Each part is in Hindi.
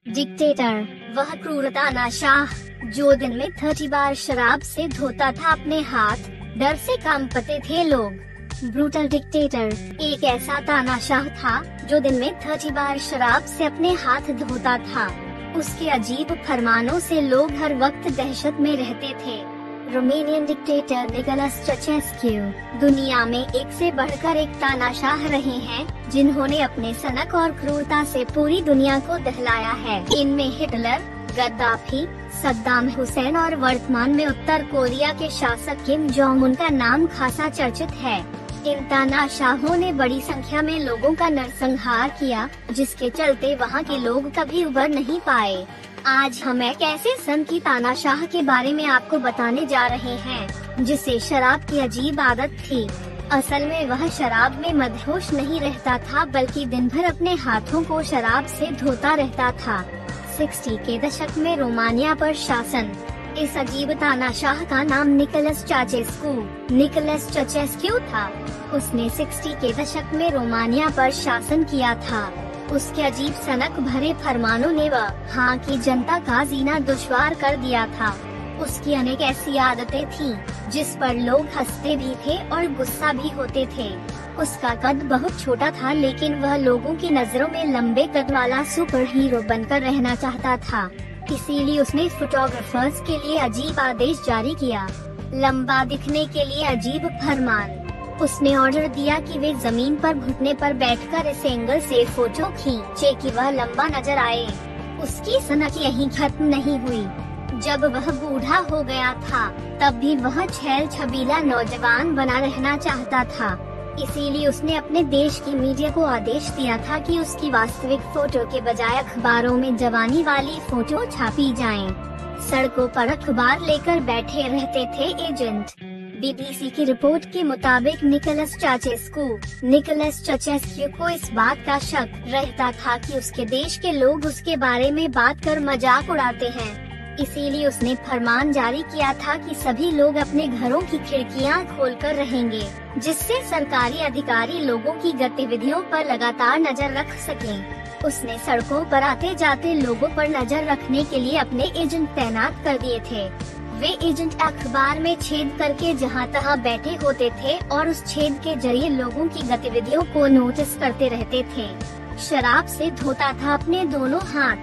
डिक्टेटर, वह क्रूर तानाशाह जो दिन में 30 बार शराब से धोता था अपने हाथ, डर से कांपते थे लोग। ब्रूटल डिक्टेटर एक ऐसा तानाशाह था जो दिन में 30 बार शराब से अपने हाथ धोता था। उसके अजीब फरमानों से लोग हर वक्त दहशत में रहते थे। रोमानियन डिक्टेटर निकोलस चाउसेस्क्यू दुनिया में एक से बढ़कर एक तानाशाह रहे हैं, जिन्होंने अपने सनक और क्रूरता से पूरी दुनिया को दहलाया है। इनमें हिटलर, गद्दाफी, सद्दाम हुसैन और वर्तमान में उत्तर कोरिया के शासक किम जोंग उन का नाम खासा चर्चित है। इन तानाशाहों ने बड़ी संख्या में लोगों का नरसंहार किया, जिसके चलते वहां के लोग कभी उबर नहीं पाए। आज हम एक ऐसे सन की तानाशाह के बारे में आपको बताने जा रहे हैं, जिसे शराब की अजीब आदत थी। असल में वह शराब में मदहोश नहीं रहता था, बल्कि दिन भर अपने हाथों को शराब से धोता रहता था। 60 के दशक में रोमानिया पर शासन। इस अजीब तानाशाह का नाम निकोलस चाउसेस्क्यू था। उसने 60 के दशक में रोमानिया पर शासन किया था। उसके अजीब सनक भरे फरमानों ने वहाँ की जनता का जीना दुश्वार कर दिया था। उसकी अनेक ऐसी आदतें थीं, जिस पर लोग हंसते भी थे और गुस्सा भी होते थे। उसका कद बहुत छोटा था, लेकिन वह लोगों की नजरों में लंबे कद वाला सुपर हीरो बनकर रहना चाहता था। इसीलिए उसने फोटोग्राफर्स के लिए अजीब आदेश जारी किया। लंबा दिखने के लिए अजीब फरमान। उसने ऑर्डर दिया कि वे जमीन पर घुटने पर बैठकर इस एंगल से फोटो खींचे कि वह लंबा नजर आए। उसकी सनक यहीं खत्म नहीं हुई। जब वह बूढ़ा हो गया था, तब भी वह छैल छबीला नौजवान बना रहना चाहता था। इसीलिए उसने अपने देश की मीडिया को आदेश दिया था कि उसकी वास्तविक फोटो के बजाय अखबारों में जवानी वाली फोटो छापी जाएं। सड़कों पर अखबार लेकर बैठे रहते थे एजेंट। बीबीसी की रिपोर्ट के मुताबिक निकोलस चाउसेस्क्यू को इस बात का शक रहता था कि उसके देश के लोग उसके बारे में बात कर मजाक उड़ाते हैं। इसीलिए उसने फरमान जारी किया था कि सभी लोग अपने घरों की खिड़कियां खोलकर रहेंगे, जिससे सरकारी अधिकारी लोगों की गतिविधियों पर लगातार नजर रख सकें। उसने सड़कों पर आते जाते लोगों पर नजर रखने के लिए अपने एजेंट तैनात कर दिए थे। वे एजेंट अखबार में छेद करके जहां तहां बैठे होते थे और उस छेद के जरिए लोगों की गतिविधियों को नोटिस करते रहते थे। शराब से धोता था अपने दोनों हाथ।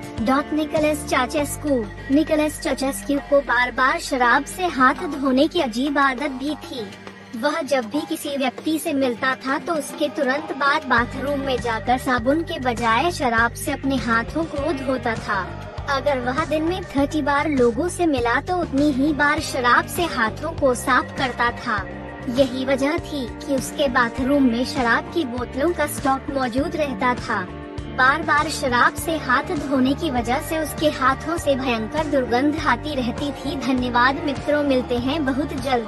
निकोलस चाउसेस्क्यू को बार बार शराब से हाथ धोने की अजीब आदत भी थी। वह जब भी किसी व्यक्ति से मिलता था तो उसके तुरंत बाद बाथरूम में जाकर साबुन के बजाय शराब से अपने हाथों को धोता था। अगर वह दिन में 30 बार लोगों से मिला तो उतनी ही बार शराब से हाथों को साफ करता था। यही वजह थी कि उसके बाथरूम में शराब की बोतलों का स्टॉक मौजूद रहता था। बार बार शराब से हाथ धोने की वजह से उसके हाथों से भयंकर दुर्गंध आती रहती थी। धन्यवाद मित्रों, मिलते हैं बहुत जल्द।